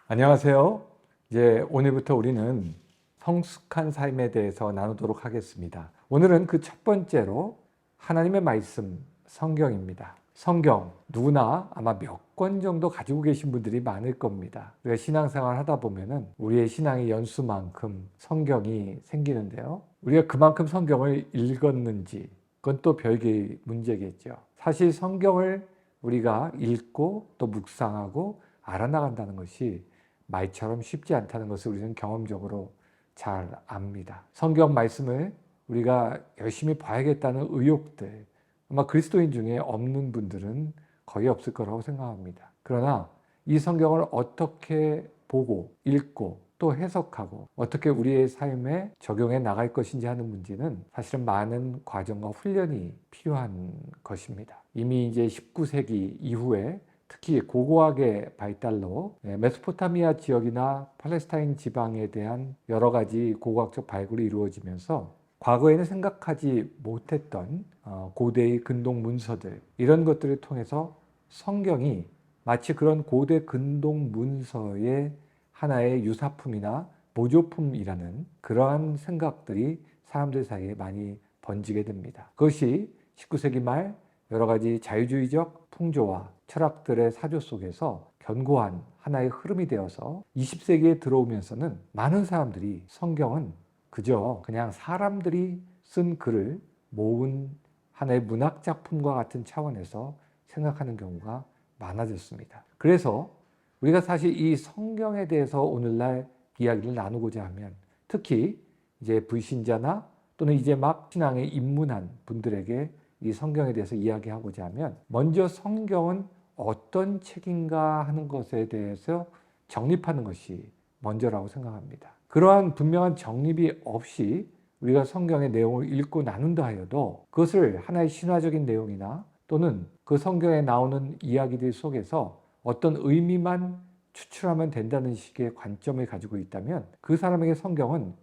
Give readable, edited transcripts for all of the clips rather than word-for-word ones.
안녕하세요. 이제 오늘부터 우리는 성숙한 삶에 대해서 나누도록 하겠습니다. 오늘은 그 첫 번째로 하나님의 말씀, 성경입니다. 성경, 누구나 아마 몇 권 정도 가지고 계신 분들이 많을 겁니다. 우리가 신앙생활 하다 보면은 우리의 신앙의 연수만큼 성경이 생기는데요. 우리가 그만큼 성경을 읽었는지, 그건 또 별개의 문제겠죠. 사실 성경을 우리가 읽고 또 묵상하고 알아나간다는 것이 말처럼 쉽지 않다는 것을 우리는 경험적으로 잘 압니다. 성경 말씀을 우리가 열심히 봐야겠다는 의욕들, 아마 그리스도인 중에 없는 분들은 거의 없을 거라고 생각합니다. 그러나 이 성경을 어떻게 보고 읽고 또 해석하고 어떻게 우리의 삶에 적용해 나갈 것인지 하는 문제는 사실은 많은 과정과 훈련이 필요한 것입니다. 이미 이제 19세기 이후에 특히 고고학의 발달로 메소포타미아 지역이나 팔레스타인 지방에 대한 여러 가지 고고학적 발굴이 이루어지면서 과거에는 생각하지 못했던 고대의 근동 문서들, 이런 것들을 통해서 성경이 마치 그런 고대 근동 문서의 하나의 유사품이나 모조품이라는 그러한 생각들이 사람들 사이에 많이 번지게 됩니다. 그것이 19세기 말 여러 가지 자유주의적 풍조와 철학들의 사조 속에서 견고한 하나의 흐름이 되어서 20세기에 들어오면서는 많은 사람들이 성경은 그저 그냥 사람들이 쓴 글을 모은 하나의 문학 작품과 같은 차원에서 생각하는 경우가 많아졌습니다. 그래서 우리가 사실 이 성경에 대해서 오늘날 이야기를 나누고자 하면 특히 이제 불신자나 또는 이제 막 신앙에 입문한 분들에게 이 성경에 대해서 이야기하고자 하면 먼저 성경은 어떤 책인가 하는 것에 대해서 정립하는 것이 먼저라고 생각합니다. 그러한 분명한 정립이 없이 우리가 성경의 내용을 읽고 나눈다 하여도 그것을 하나의 신화적인 내용이나 또는 그 성경에 나오는 이야기들 속에서 어떤 의미만 추출하면 된다는 식의 관점을 가지고 있다면 그 사람에게 성경은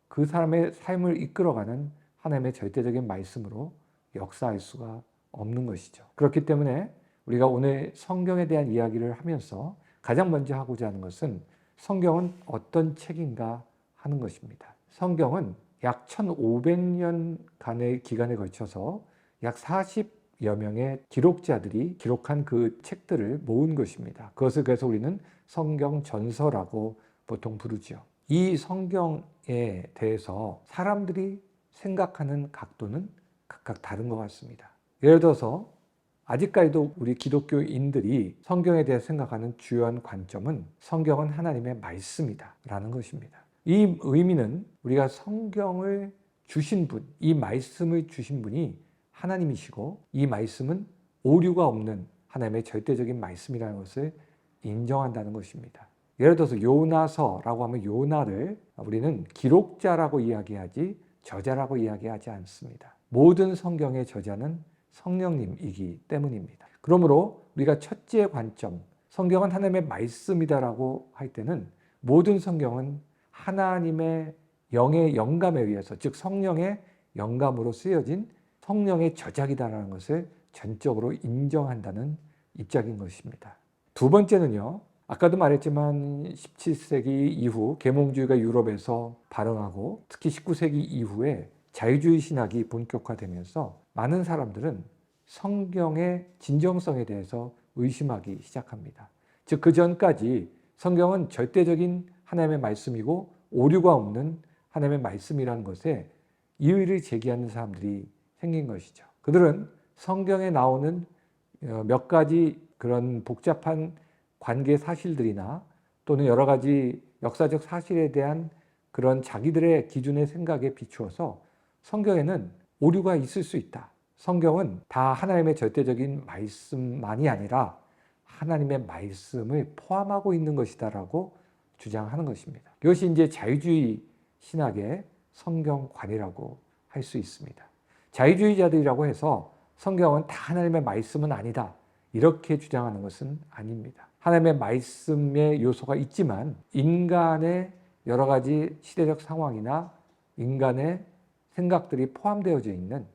그 사람의 삶을 이끌어가는 하나님의 절대적인 말씀으로 역사할 수가 없는 것이죠. 그렇기 때문에 우리가 오늘 성경에 대한 이야기를 하면서 가장 먼저 하고자 하는 것은 성경은 어떤 책인가 하는 것입니다. 성경은 약 1500년간의 기간에 걸쳐서 약 40여 명의 기록자들이 기록한 그 책들을 모은 것입니다. 그것을 그래서 우리는 성경 전서라고 보통 부르죠. 이 성경에 대해서 사람들이 생각하는 각도는 각각 다른 것 같습니다. 예를 들어서 아직까지도 우리 기독교인들이 성경에 대해 생각하는 주요한 관점은 성경은 하나님의 말씀이다 라는 것입니다. 이 의미는 우리가 성경을 주신 분, 이 말씀을 주신 분이 하나님이시고 이 말씀은 오류가 없는 하나님의 절대적인 말씀이라는 것을 인정한다는 것입니다. 예를 들어서 요나서라고 하면 요나를 우리는 기록자라고 이야기하지 저자라고 이야기하지 않습니다. 모든 성경의 저자는 성령님이기 때문입니다. 그러므로 우리가 첫째 관점, 성경은 하나님의 말씀이다라고 할 때는 모든 성경은 하나님의 영의 영감에 의해서, 즉 성령의 영감으로 쓰여진 성령의 저작이다라는 것을 전적으로 인정한다는 입장인 것입니다. 두 번째는요, 아까도 말했지만 17세기 이후 계몽주의가 유럽에서 발흥하고 특히 19세기 이후에 자유주의 신학이 본격화되면서 많은 사람들은 성경의 진정성에 대해서 의심하기 시작합니다. 즉, 그 전까지 성경은 절대적인 하나님의 말씀이고 오류가 없는 하나님의 말씀이라는 것에 이의를 제기하는 사람들이 생긴 것이죠. 그들은 성경에 나오는 몇 가지 그런 복잡한 관계 사실들이나 또는 여러 가지 역사적 사실에 대한 그런 자기들의 기준의 생각에 비추어서 성경에는 오류가 있을 수 있다. 성경은 다 하나님의 절대적인 말씀만이 아니라 하나님의 말씀을 포함하고 있는 것이다라고 주장하는 것입니다. 이것이 이제 자유주의 신학의 성경관이라고 할 수 있습니다. 자유주의자들이라고 해서 성경은 다 하나님의 말씀은 아니다, 이렇게 주장하는 것은 아닙니다. 하나님의 말씀의 요소가 있지만 인간의 여러 가지 시대적 상황이나 인간의 생각들이 포함되어져 있는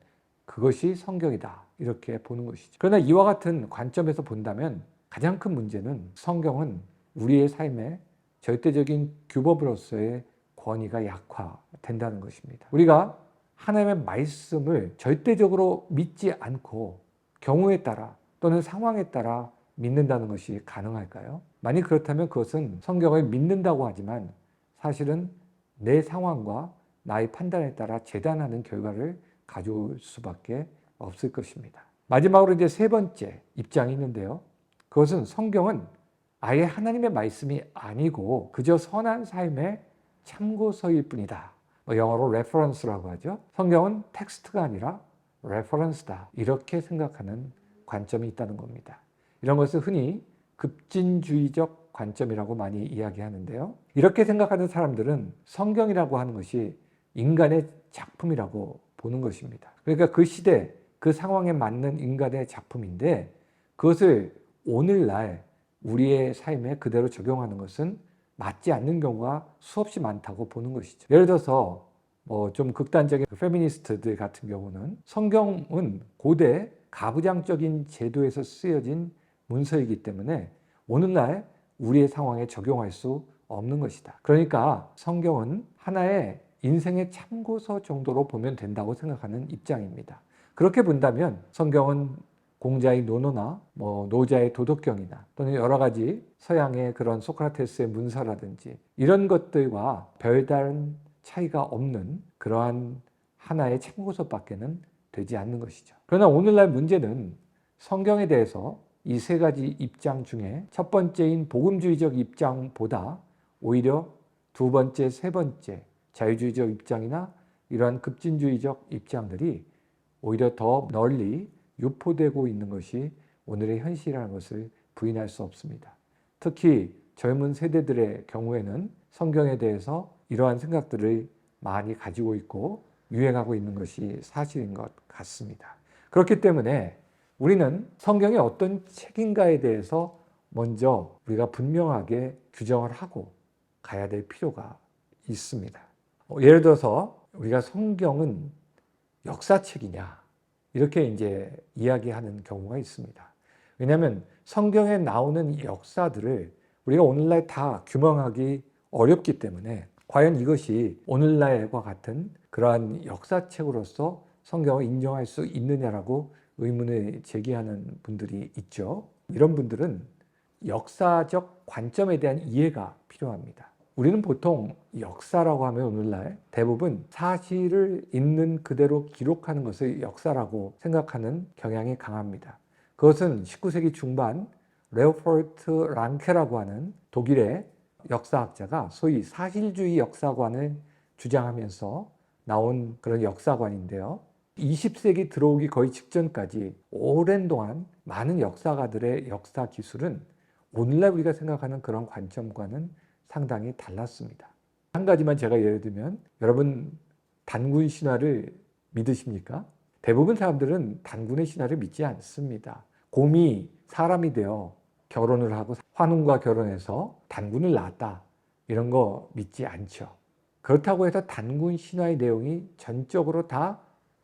그것이 성경이다, 이렇게 보는 것이죠. 그러나 이와 같은 관점에서 본다면 가장 큰 문제는 성경은 우리의 삶에 절대적인 규법으로서의 권위가 약화된다는 것입니다. 우리가 하나님의 말씀을 절대적으로 믿지 않고 경우에 따라 또는 상황에 따라 믿는다는 것이 가능할까요? 만약 그렇다면 그것은 성경을 믿는다고 하지만 사실은 내 상황과 나의 판단에 따라 재단하는 결과를 가져올 수밖에 없을 것입니다. 마지막으로 이제 세 번째 입장이 있는데요. 그것은 성경은 아예 하나님의 말씀이 아니고 그저 선한 삶의 참고서일 뿐이다. 영어로 reference라고 하죠. 성경은 텍스트가 아니라 reference다. 이렇게 생각하는 관점이 있다는 겁니다. 이런 것을 흔히 급진주의적 관점이라고 많이 이야기하는데요. 이렇게 생각하는 사람들은 성경이라고 하는 것이 인간의 작품이라고 보는 것입니다. 그러니까 그 시대, 그 상황에 맞는 인간의 작품인데 그것을 오늘날 우리의 삶에 그대로 적용하는 것은 맞지 않는 경우가 수없이 많다고 보는 것이죠. 예를 들어서 좀 극단적인 페미니스트들 같은 경우는 성경은 고대 가부장적인 제도에서 쓰여진 문서이기 때문에 오늘날 우리의 상황에 적용할 수 없는 것이다. 그러니까 성경은 하나의 인생의 참고서 정도로 보면 된다고 생각하는 입장입니다. 그렇게 본다면 성경은 공자의 논어나 노자의 도덕경이나 또는 여러 가지 서양의 그런 소크라테스의 문서라든지 이런 것들과 별다른 차이가 없는 그러한 하나의 참고서밖에는 되지 않는 것이죠. 그러나 오늘날 문제는 성경에 대해서 이 세 가지 입장 중에 첫 번째인 복음주의적 입장보다 오히려 두 번째, 세 번째 자유주의적 입장이나 이러한 급진주의적 입장들이 오히려 더 널리 유포되고 있는 것이 오늘의 현실이라는 것을 부인할 수 없습니다. 특히 젊은 세대들의 경우에는 성경에 대해서 이러한 생각들을 많이 가지고 있고 유행하고 있는 것이 사실인 것 같습니다. 그렇기 때문에 우리는 성경이 어떤 책인가에 대해서 먼저 우리가 분명하게 규정을 하고 가야 될 필요가 있습니다. 예를 들어서 우리가 성경은 역사책이냐 이렇게 이제 이야기하는 경우가 있습니다. 왜냐하면 성경에 나오는 역사들을 우리가 오늘날 다 규명하기 어렵기 때문에 과연 이것이 오늘날과 같은 그러한 역사책으로서 성경을 인정할 수 있느냐라고 의문을 제기하는 분들이 있죠. 이런 분들은 역사적 관점에 대한 이해가 필요합니다. 우리는 보통 역사라고 하면 오늘날 대부분 사실을 있는 그대로 기록하는 것을 역사라고 생각하는 경향이 강합니다. 그것은 19세기 중반 레오폴트 랑케라고 하는 독일의 역사학자가 소위 사실주의 역사관을 주장하면서 나온 그런 역사관인데요. 20세기 들어오기 거의 직전까지 오랜 동안 많은 역사가들의 역사 기술은 오늘날 우리가 생각하는 그런 관점과는 상당히 달랐습니다. 한 가지만 제가 예를 들면 여러분 단군 신화를 믿으십니까? 대부분 사람들은 단군의 신화를 믿지 않습니다. 곰이 사람이 되어 결혼을 하고 환웅과 결혼해서 단군을 낳았다 이런 거 믿지 않죠. 그렇다고 해서 단군 신화의 내용이 전적으로 다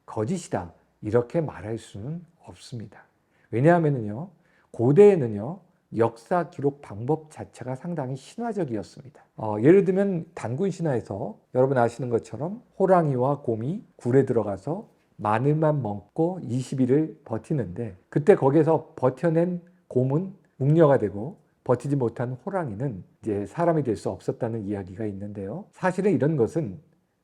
거짓이다 이렇게 말할 수는 없습니다. 왜냐하면요 고대에는요 역사 기록 방법 자체가 상당히 신화적이었습니다. 예를 들면 단군 신화에서 여러분 아시는 것처럼 호랑이와 곰이 굴에 들어가서 마늘만 먹고 20일을 버티는데 그때 거기에서 버텨낸 곰은 웅녀가 되고 버티지 못한 호랑이는 이제 사람이 될 수 없었다는 이야기가 있는데요. 사실은 이런 것은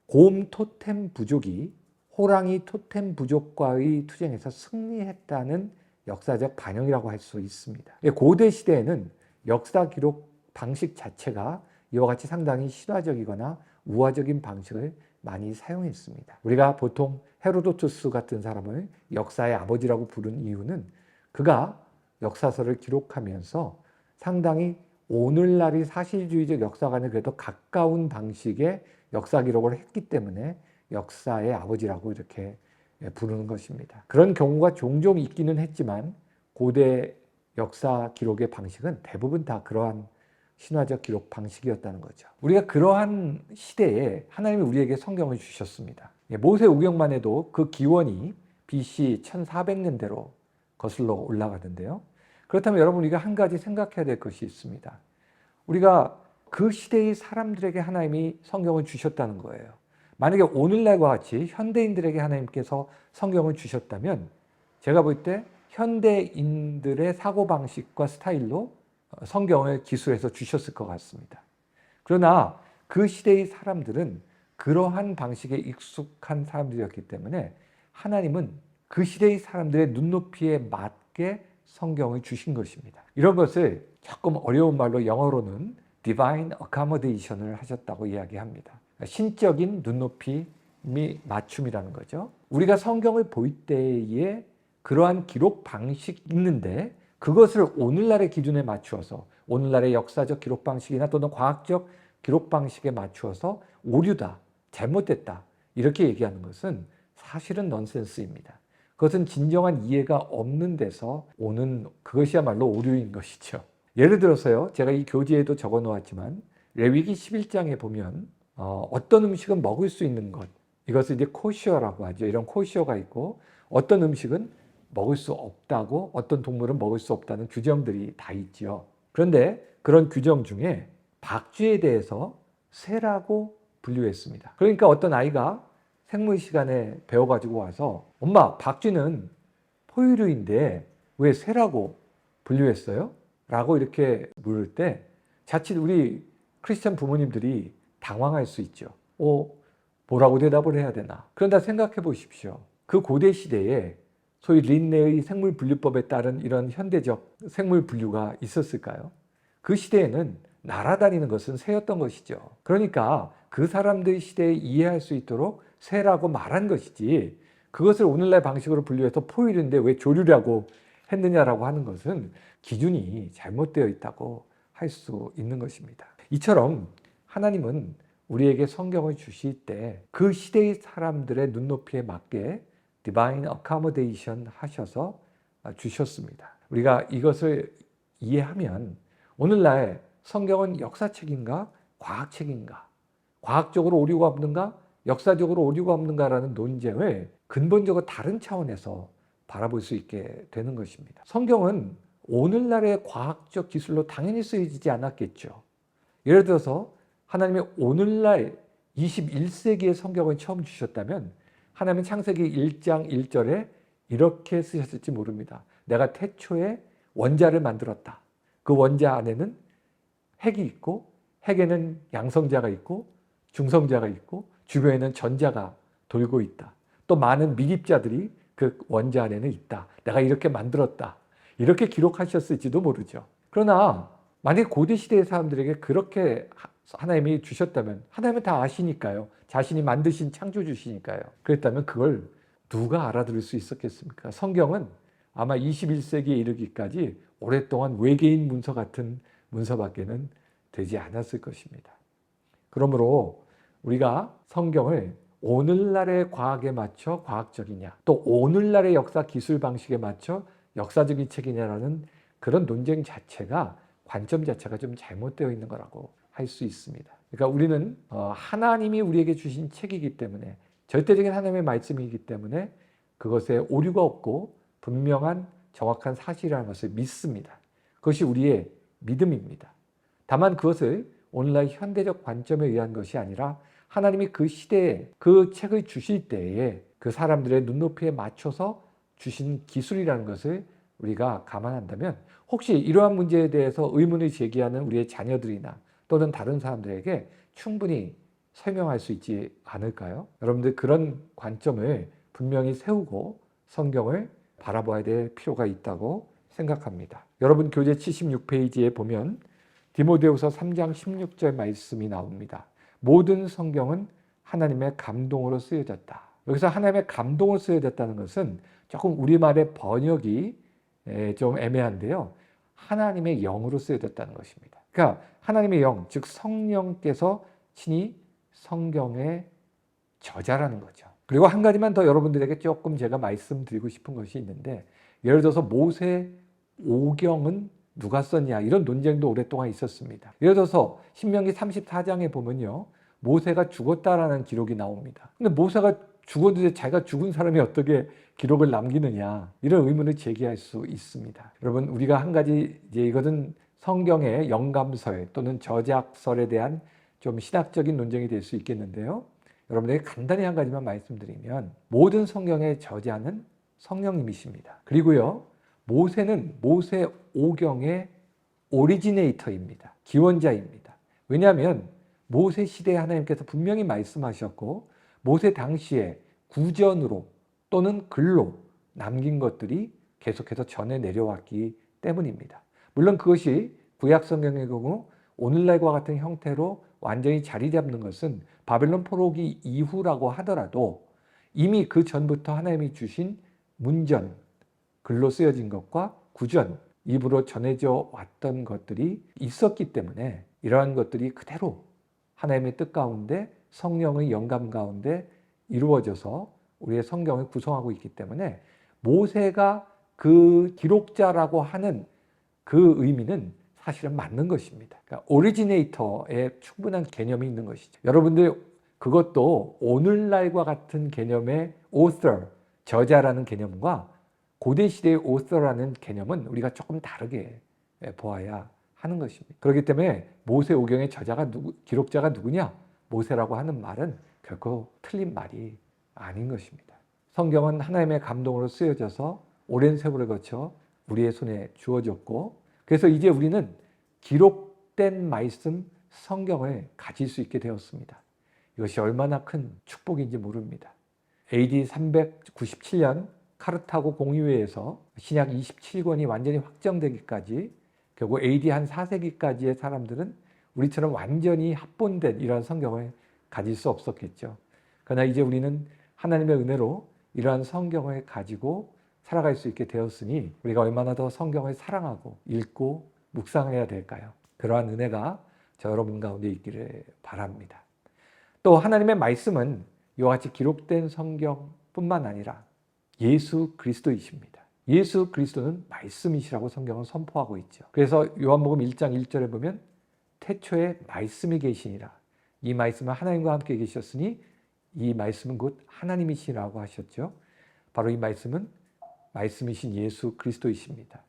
곰 토템 부족이 호랑이 토템 부족과의 투쟁에서 승리했다는 역사적 반영이라고 할 수 있습니다. 고대 시대에는 역사 기록 방식 자체가 이와 같이 상당히 신화적이거나 우화적인 방식을 많이 사용했습니다. 우리가 보통 헤로도투스 같은 사람을 역사의 아버지라고 부른 이유는 그가 역사서를 기록하면서 상당히 오늘날이 사실주의적 역사관에 그래도 가까운 방식의 역사 기록을 했기 때문에 역사의 아버지라고 이렇게 부르는 것입니다. 그런 경우가 종종 있기는 했지만 고대 역사 기록의 방식은 대부분 다 그러한 신화적 기록 방식이었다는 거죠. 우리가 그러한 시대에 하나님이 우리에게 성경을 주셨습니다. 모세 우경만 해도 그 기원이 BC 1400년대로 거슬러 올라가던데요. 그렇다면 여러분 우리가 한 가지 생각해야 될 것이 있습니다. 우리가 그 시대의 사람들에게 하나님이 성경을 주셨다는 거예요. 만약에 오늘날과 같이 현대인들에게 하나님께서 성경을 주셨다면 제가 볼 때 현대인들의 사고방식과 스타일로 성경을 기술해서 주셨을 것 같습니다. 그러나 그 시대의 사람들은 그러한 방식에 익숙한 사람들이었기 때문에 하나님은 그 시대의 사람들의 눈높이에 맞게 성경을 주신 것입니다. 이런 것을 조금 어려운 말로 영어로는 Divine Accommodation을 하셨다고 이야기합니다. 신적인 눈높이 및 맞춤이라는 거죠. 우리가 성경을 볼 때에 그러한 기록 방식이 있는데 그것을 오늘날의 기준에 맞추어서 오늘날의 역사적 기록 방식이나 또는 과학적 기록 방식에 맞추어서 오류다, 잘못됐다 이렇게 얘기하는 것은 사실은 넌센스입니다. 그것은 진정한 이해가 없는 데서 오는 그것이야말로 오류인 것이죠. 예를 들어서요, 제가 이 교재에도 적어 놓았지만 레위기 11장에 보면 어떤 음식은 먹을 수 있는 것, 이것을 이제 코시어라고 하죠. 이런 코시어가 있고 어떤 음식은 먹을 수 없다고, 어떤 동물은 먹을 수 없다는 규정들이 다 있죠. 그런데 그런 규정 중에 박쥐에 대해서 새라고 분류했습니다. 그러니까 어떤 아이가 생물 시간에 배워가지고 와서 엄마, 박쥐는 포유류인데 왜 새라고 분류했어요? 라고 이렇게 물을 때 자칫 우리 크리스천 부모님들이 당황할 수 있죠. 뭐라고 대답을 해야 되나? 그런데 생각해 보십시오. 그 고대 시대에 소위 린네의 생물 분류법에 따른 이런 현대적 생물 분류가 있었을까요? 그 시대에는 날아다니는 것은 새였던 것이죠. 그러니까 그 사람들의 시대에 이해할 수 있도록 새라고 말한 것이지 그것을 오늘날 방식으로 분류해서 포유류인데 왜 조류라고 했느냐라고 하는 것은 기준이 잘못되어 있다고 할 수 있는 것입니다. 이처럼 하나님은 우리에게 성경을 주실 때 그 시대의 사람들의 눈높이에 맞게 Divine Accommodation 하셔서 주셨습니다. 우리가 이것을 이해하면 오늘날 성경은 역사책인가 과학책인가, 과학적으로 오류가 없는가 역사적으로 오류가 없는가라는 논쟁을 근본적으로 다른 차원에서 바라볼 수 있게 되는 것입니다. 성경은 오늘날의 과학적 기술로 당연히 쓰여지지 않았겠죠. 예를 들어서 하나님의 오늘날 21세기의 성경을 처음 주셨다면 하나님은 창세기 1장 1절에 이렇게 쓰셨을지 모릅니다. 내가 태초에 원자를 만들었다. 그 원자 안에는 핵이 있고 핵에는 양성자가 있고 중성자가 있고 주변에는 전자가 돌고 있다. 또 많은 미립자들이 그 원자 안에는 있다. 내가 이렇게 만들었다. 이렇게 기록하셨을지도 모르죠. 그러나 만약 고대 시대의 사람들에게 그렇게 하나님이 주셨다면 하나님은 다 아시니까요. 자신이 만드신 창조주시니까요. 그랬다면 그걸 누가 알아들을 수 있었겠습니까? 성경은 아마 21세기에 이르기까지 오랫동안 외계인 문서 같은 문서밖에는 되지 않았을 것입니다. 그러므로 우리가 성경을 오늘날의 과학에 맞춰 과학적이냐, 또 오늘날의 역사 기술 방식에 맞춰 역사적인 책이냐라는 그런 논쟁 자체가, 관점 자체가 좀 잘못되어 있는 거라고 할 수 있습니다. 그러니까 우리는 하나님이 우리에게 주신 책이기 때문에, 절대적인 하나님의 말씀이기 때문에 그것에 오류가 없고 분명한 정확한 사실이라는 것을 믿습니다. 그것이 우리의 믿음입니다. 다만 그것을 오늘날 현대적 관점에 의한 것이 아니라 하나님이 그 시대에 그 책을 주실 때에 그 사람들의 눈높이에 맞춰서 주신 기술이라는 것을 우리가 감안한다면 혹시 이러한 문제에 대해서 의문을 제기하는 우리의 자녀들이나 또는 다른 사람들에게 충분히 설명할 수 있지 않을까요? 여러분들 그런 관점을 분명히 세우고 성경을 바라봐야 될 필요가 있다고 생각합니다. 여러분 교재 76페이지에 보면 디모데후서 3장 16절 말씀이 나옵니다. 모든 성경은 하나님의 감동으로 쓰여졌다. 여기서 하나님의 감동으로 쓰여졌다는 것은 조금 우리말의 번역이 좀 애매한데요. 하나님의 영으로 쓰여졌다는 것입니다. 그러니까 하나님의 영, 즉 성령께서 친히 성경의 저자라는 거죠. 그리고 한 가지만 더 여러분들에게 조금 제가 말씀드리고 싶은 것이 있는데, 예를 들어서 모세 오경은 누가 썼냐 이런 논쟁도 오랫동안 있었습니다. 예를 들어서 신명기 34장에 보면요, 모세가 죽었다라는 기록이 나옵니다. 근데 모세가 죽었는데 자기가 죽은 사람이 어떻게 기록을 남기느냐, 이런 의문을 제기할 수 있습니다. 여러분 우리가 한 가지 이제 이것은 성경의 영감설 또는 저작설에 대한 좀 신학적인 논쟁이 될 수 있겠는데요. 여러분에게 간단히 한 가지만 말씀드리면 모든 성경의 저자는 성령님이십니다. 그리고요, 모세는 모세 오경의 오리지네이터입니다. 기원자입니다. 왜냐하면 모세 시대에 하나님께서 분명히 말씀하셨고 모세 당시에 구전으로 또는 글로 남긴 것들이 계속해서 전해 내려왔기 때문입니다. 물론 그것이 구약 성경의 경우 오늘날과 같은 형태로 완전히 자리 잡는 것은 바벨론 포로기 이후라고 하더라도 이미 그 전부터 하나님이 주신 문전, 글로 쓰여진 것과 구전, 입으로 전해져 왔던 것들이 있었기 때문에 이러한 것들이 그대로 하나님의 뜻 가운데 성령의 영감 가운데 이루어져서 우리의 성경을 구성하고 있기 때문에 모세가 그 기록자라고 하는 그 의미는 사실은 맞는 것입니다. 그러니까 오리지네이터에 충분한 개념이 있는 것이죠. 여러분들 그것도 오늘날과 같은 개념의 author, 저자라는 개념과 고대 시대의 author라는 개념은 우리가 조금 다르게 보아야 하는 것입니다. 그렇기 때문에 모세 오경의 저자가 기록자가 누구냐? 모세라고 하는 말은 결코 틀린 말이 아닌 것입니다. 성경은 하나님의 감동으로 쓰여져서 오랜 세월을 거쳐 우리의 손에 주어졌고 그래서 이제 우리는 기록된 말씀 성경을 가질 수 있게 되었습니다. 이것이 얼마나 큰 축복인지 모릅니다. AD 397년 카르타고 공의회에서 신약 27권이 완전히 확정되기까지 결국 AD 한 4세기까지의 사람들은 우리처럼 완전히 합본된 이러한 성경을 가질 수 없었겠죠. 그러나 이제 우리는 하나님의 은혜로 이러한 성경을 가지고 살아갈 수 있게 되었으니 우리가 얼마나 더 성경을 사랑하고 읽고 묵상해야 될까요? 그러한 은혜가 저 여러분 가운데 있기를 바랍니다. 또 하나님의 말씀은 이와 같이 기록된 성경뿐만 아니라 예수 그리스도이십니다. 예수 그리스도는 말씀이시라고 성경은 선포하고 있죠. 그래서 요한복음 1장 1절에 보면 태초에 말씀이 계시니라. 이 말씀은 하나님과 함께 계셨으니 이 말씀은 곧 하나님이시라고 하셨죠. 바로 이 말씀은 말씀이신 예수 그리스도이십니다.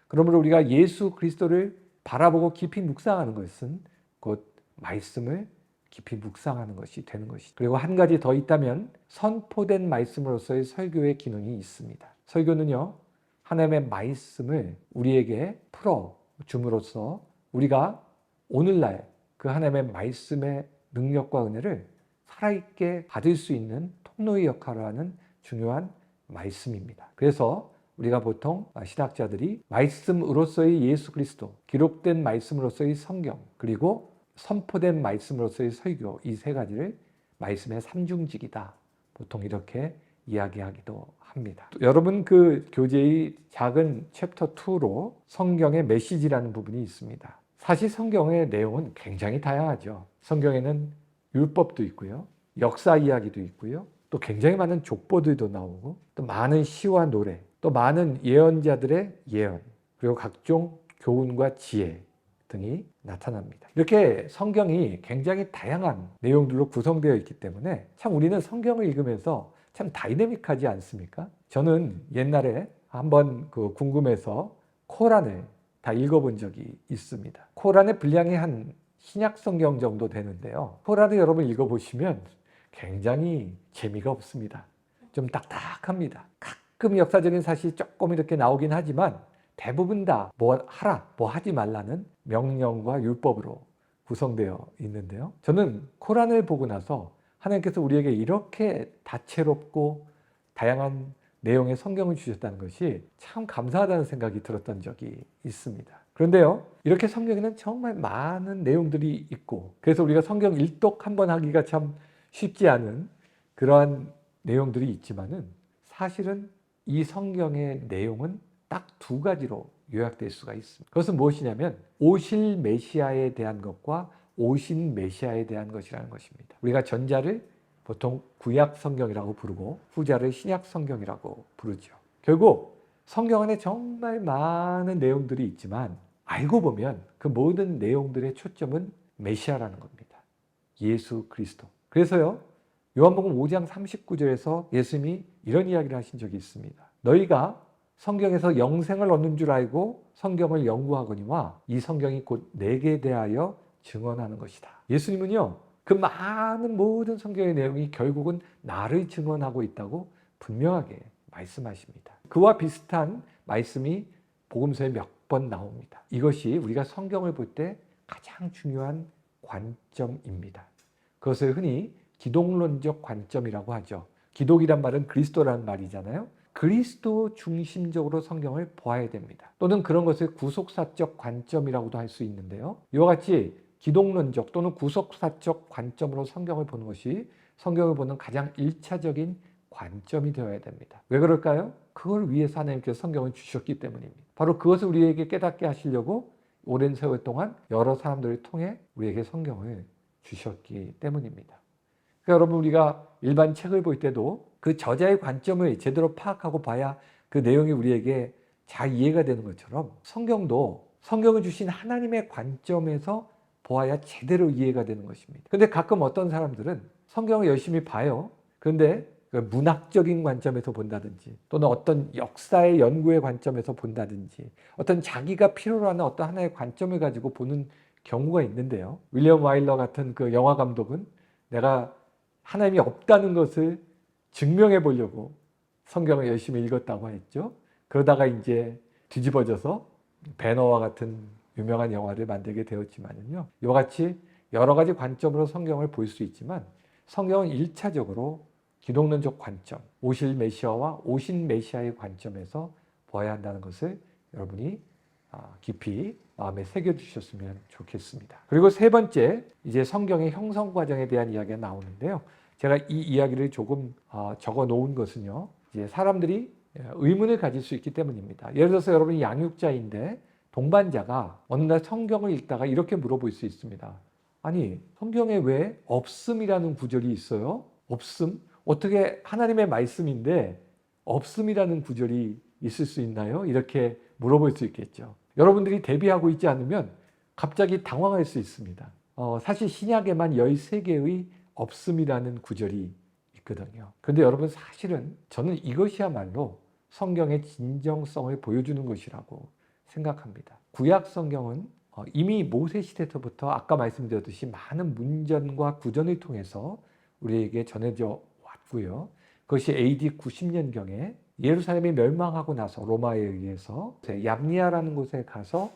그러므로 우리가 예수 그리스도를 바라보고 깊이 묵상하는 것은 곧 말씀을 깊이 묵상하는 것이 되는 것이죠. 그리고 한 가지 더 있다면 선포된 말씀으로서의 설교의 기능이 있습니다. 설교는요, 하나님의 말씀을 우리에게 풀어줌으로써 우리가 오늘날 그 하나님의 말씀의 능력과 은혜를 살아있게 받을 수 있는 통로의 역할을 하는 중요한 말씀입니다. 그래서 우리가 보통 신학자들이 말씀으로서의 예수 그리스도, 기록된 말씀으로서의 성경, 그리고 선포된 말씀으로서의 설교, 이 세 가지를 말씀의 삼중직이다. 보통 이렇게 이야기하기도 합니다. 여러분 그 교재의 작은 챕터 2로 성경의 메시지라는 부분이 있습니다. 사실 성경의 내용은 굉장히 다양하죠. 성경에는 율법도 있고요. 역사 이야기도 있고요. 또 굉장히 많은 족보들도 나오고 또 많은 시와 노래, 또 많은 예언자들의 예언, 그리고 각종 교훈과 지혜 등이 나타납니다. 이렇게 성경이 굉장히 다양한 내용들로 구성되어 있기 때문에 참 우리는 성경을 읽으면서 참 다이내믹하지 않습니까? 저는 옛날에 한번 궁금해서 코란을 다 읽어본 적이 있습니다. 코란의 분량이 한 신약 성경 정도 되는데요. 코란을 여러분 읽어보시면 굉장히 재미가 없습니다. 좀 딱딱합니다. 가끔 역사적인 사실이 조금 이렇게 나오긴 하지만 대부분 다 뭐 하라, 뭐 하지 말라는 명령과 율법으로 구성되어 있는데요. 저는 코란을 보고 나서 하나님께서 우리에게 이렇게 다채롭고 다양한 내용의 성경을 주셨다는 것이 참 감사하다는 생각이 들었던 적이 있습니다. 그런데요, 이렇게 성경에는 정말 많은 내용들이 있고 그래서 우리가 성경 일독 한번 하기가 참 쉽지 않은 그러한 내용들이 있지만은 사실은 이 성경의 내용은 딱 두 가지로 요약될 수가 있습니다. 그것은 무엇이냐면 오실 메시아에 대한 것과 오신 메시아에 대한 것이라는 것입니다. 우리가 전자를 보통 구약 성경이라고 부르고 후자를 신약 성경이라고 부르죠. 결국 성경 안에 정말 많은 내용들이 있지만 알고 보면 그 모든 내용들의 초점은 메시아라는 겁니다. 예수 그리스도. 그래서요, 요한복음 5장 39절에서 예수님이 이런 이야기를 하신 적이 있습니다. 너희가 성경에서 영생을 얻는 줄 알고 성경을 연구하거니와 이 성경이 곧 내게 대하여 증언하는 것이다. 예수님은요, 그 많은 모든 성경의 내용이 결국은 나를 증언하고 있다고 분명하게 말씀하십니다. 그와 비슷한 말씀이 복음서에 몇 번 나옵니다. 이것이 우리가 성경을 볼 때 가장 중요한 관점입니다. 그것을 흔히 기독론적 관점이라고 하죠. 기독이란 말은 그리스도라는 말이잖아요. 그리스도 중심적으로 성경을 보아야 됩니다. 또는 그런 것을 구속사적 관점이라고도 할 수 있는데요. 이와 같이 기독론적 또는 구속사적 관점으로 성경을 보는 것이 성경을 보는 가장 1차적인 관점이 되어야 됩니다. 왜 그럴까요? 그걸 위해서 하나님께서 성경을 주셨기 때문입니다. 바로 그것을 우리에게 깨닫게 하시려고 오랜 세월 동안 여러 사람들을 통해 우리에게 성경을 주셨기 때문입니다. 그러니까 여러분, 우리가 일반 책을 볼 때도 그 저자의 관점을 제대로 파악하고 봐야 그 내용이 우리에게 잘 이해가 되는 것처럼 성경도 성경을 주신 하나님의 관점에서 보아야 제대로 이해가 되는 것입니다. 근데 가끔 어떤 사람들은 성경을 열심히 봐요. 그런데 문학적인 관점에서 본다든지 또는 어떤 역사의 연구의 관점에서 본다든지 어떤 자기가 필요로 하는 어떤 하나의 관점을 가지고 보는 경우가 있는데요. 윌리엄 와일러 같은 그 영화 감독은 내가 하나님이 없다는 것을 증명해 보려고 성경을 열심히 읽었다고 했죠. 그러다가 이제 뒤집어져서 배너와 같은 유명한 영화를 만들게 되었지만요. 이와 같이 여러 가지 관점으로 성경을 볼 수 있지만 성경은 1차적으로 기독론적 관점, 오실 메시아와 오신 메시아의 관점에서 보아야 한다는 것을 여러분이 깊이 마음에 새겨주셨으면 좋겠습니다. 그리고 세 번째, 이제 성경의 형성 과정에 대한 이야기가 나오는데요. 제가 이 이야기를 조금 적어 놓은 것은요, 이제 사람들이 의문을 가질 수 있기 때문입니다. 예를 들어서 여러분이 양육자인데 동반자가 어느 날 성경을 읽다가 이렇게 물어볼 수 있습니다. 아니, 성경에 왜 없음이라는 구절이 있어요? 없음? 어떻게 하나님의 말씀인데 없음이라는 구절이 있을 수 있나요? 이렇게 물어볼 수 있겠죠. 여러분들이 대비하고 있지 않으면 갑자기 당황할 수 있습니다. 사실 신약에만 13개의 없음이라는 구절이 있거든요. 그런데 여러분, 사실은 저는 이것이야말로 성경의 진정성을 보여주는 것이라고 생각합니다. 구약 성경은 이미 모세 시대부터 아까 말씀드렸듯이 많은 문전과 구전을 통해서 우리에게 전해져 왔고요. 그것이 AD 90년경에 예루살렘이 멸망하고 나서 로마에 의해서 얌니아라는 곳에 가서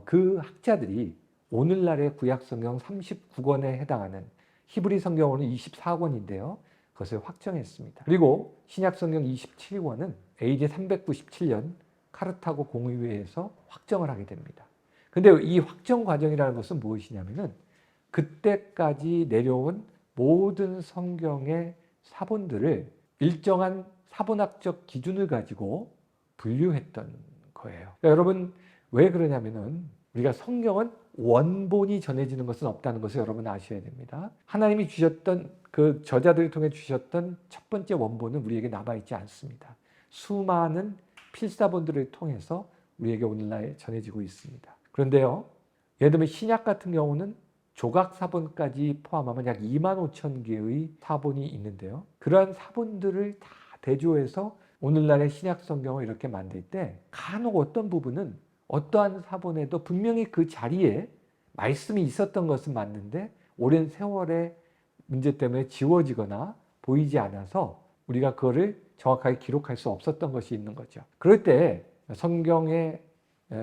그 학자들이 오늘날의 구약 성경 39권에 해당하는 히브리 성경으로는 24권인데요. 그것을 확정했습니다. 그리고 신약 성경 27권은 AD 397년 카르타고 공의회에서 확정을 하게 됩니다. 근데 이 확정 과정이라는 것은 무엇이냐면은 그때까지 내려온 모든 성경의 사본들을 일정한 사본학적 기준을 가지고 분류했던 거예요. 그러니까 여러분, 왜 그러냐면은 우리가 성경은 원본이 전해지는 것은 없다는 것을 여러분 아셔야 됩니다. 하나님이 주셨던 그 저자들을 통해 주셨던 첫 번째 원본은 우리에게 남아있지 않습니다. 수많은 필사본들을 통해서 우리에게 오늘날 전해지고 있습니다. 그런데요, 예를 들면 신약 같은 경우는 조각사본까지 포함하면 약 25,000개의 사본이 있는데요. 그러한 사본들을 다 대조해서 오늘날의 신약 성경을 이렇게 만들 때 간혹 어떤 부분은 어떠한 사본에도 분명히 그 자리에 말씀이 있었던 것은 맞는데 오랜 세월의 문제 때문에 지워지거나 보이지 않아서 우리가 그거를 정확하게 기록할 수 없었던 것이 있는 거죠. 그럴 때 성경의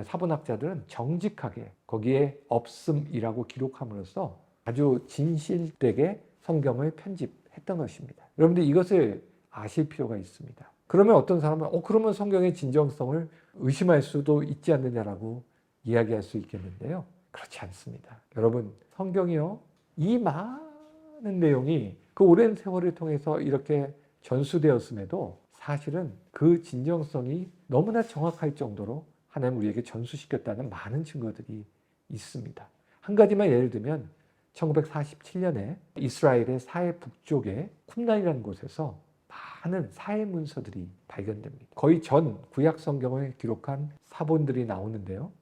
사본학자들은 정직하게 거기에 없음이라고 기록함으로써 아주 진실되게 성경을 편집했던 것입니다. 여러분들 이것을 아실 필요가 있습니다. 그러면 어떤 사람은 그러면 성경의 진정성을 의심할 수도 있지 않느냐라고 이야기할 수 있겠는데요. 그렇지 않습니다. 여러분, 성경이요, 이 많은 내용이 그 오랜 세월을 통해서 이렇게 전수되었음에도 사실은 그 진정성이 너무나 정확할 정도로 하나님 우리에게 전수시켰다는 많은 증거들이 있습니다. 한 가지만 예를 들면 1947년에 이스라엘의 사해 북쪽의 쿰란이라는 곳에서 많은 사해 문서들이 발견됩니다. 거의 전 구약 성경을 기록한 사본들이 나오는데요.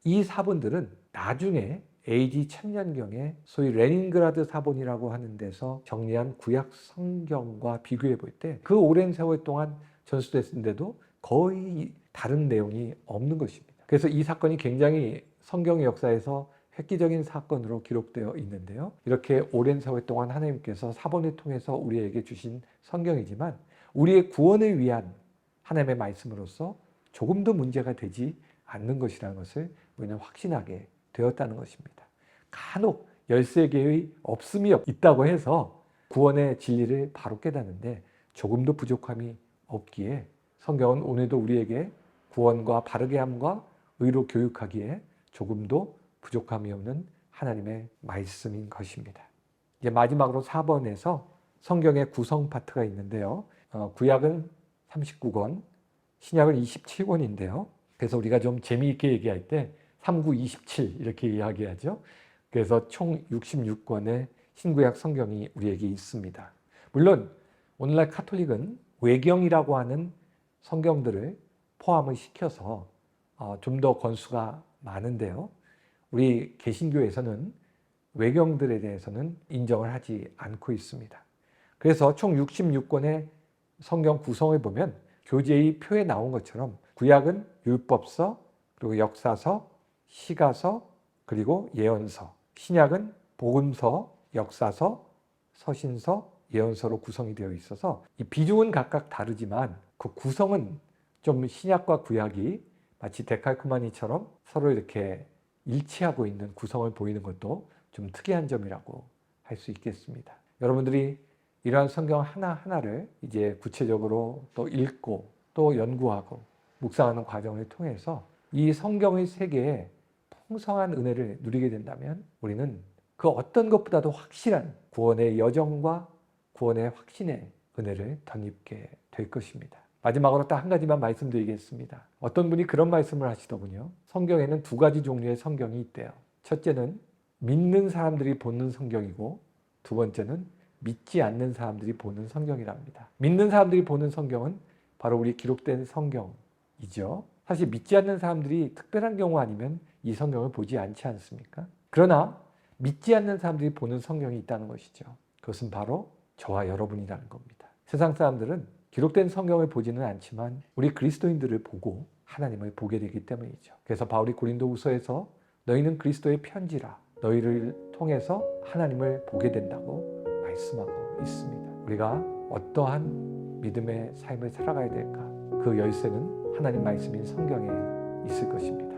이 사본들은 나중에 AD 1000년경에 소위 레닌그라드 사본이라고 하는 데서 정리한 구약 성경과 비교해 볼 때 그 오랜 세월 동안 전수됐는데도 거의 다른 내용이 없는 것입니다. 그래서 이 사건이 굉장히 성경의 역사에서 획기적인 사건으로 기록되어 있는데요. 이렇게 오랜 세월 동안 하나님께서 사본을 통해서 우리에게 주신 성경이지만 우리의 구원을 위한 하나님의 말씀으로서 조금도 문제가 되지 않는 것이라는 것을 우리는 확신하게 되었다는 것입니다. 간혹 13개의 없음이 있다고 해서 구원의 진리를 바로 깨닫는데 조금도 부족함이 없기에 성경은 오늘도 우리에게 구원과 바르게 함과 의로 교육하기에 조금도 부족함이 없는 하나님의 말씀인 것입니다. 이제 마지막으로 4번에서 성경의 구성 파트가 있는데요. 구약은 39권, 신약은 27권인데요. 그래서 우리가 좀 재미있게 얘기할 때 3927 이렇게 이야기하죠. 그래서 총 66권의 신구약 성경이 우리에게 있습니다. 물론 오늘날 카톨릭은 외경이라고 하는 성경들을 포함을 시켜서 좀 더 권수가 많은데요. 우리 개신교에서는 외경들에 대해서는 인정을 하지 않고 있습니다. 그래서 총 66권의 성경 구성을 보면 교재의 표에 나온 것처럼 구약은 율법서, 그리고 역사서, 시가서, 그리고 예언서, 신약은 복음서, 역사서, 서신서, 예언서로 구성이 되어 있어서 이 비중은 각각 다르지만 그 구성은 좀 신약과 구약이 마치 데칼코마니처럼 서로 이렇게 일치하고 있는 구성을 보이는 것도 좀 특이한 점이라고 할 수 있겠습니다. 여러분들이 이러한 성경 하나하나를 이제 구체적으로 또 읽고 또 연구하고 묵상하는 과정을 통해서 이 성경의 세계에 풍성한 은혜를 누리게 된다면 우리는 그 어떤 것보다도 확실한 구원의 여정과 구원의 확신의 은혜를 덧입게 될 것입니다. 마지막으로 딱 한 가지만 말씀드리겠습니다. 어떤 분이 그런 말씀을 하시더군요. 성경에는 두 가지 종류의 성경이 있대요. 첫째는 믿는 사람들이 보는 성경이고 두 번째는 믿지 않는 사람들이 보는 성경이랍니다. 믿는 사람들이 보는 성경은 바로 우리 기록된 성경이죠. 사실 믿지 않는 사람들이 특별한 경우 아니면 이 성경을 보지 않지 않습니까? 그러나 믿지 않는 사람들이 보는 성경이 있다는 것이죠. 그것은 바로 저와 여러분이라는 겁니다. 세상 사람들은 기록된 성경을 보지는 않지만 우리 그리스도인들을 보고 하나님을 보게 되기 때문이죠. 그래서 바울이 고린도후서에서 너희는 그리스도의 편지라 너희를 통해서 하나님을 보게 된다고 말씀하고 있습니다. 우리가 어떠한 믿음의 삶을 살아가야 될까? 그 열쇠는 하나님 말씀인 성경에 있을 것입니다.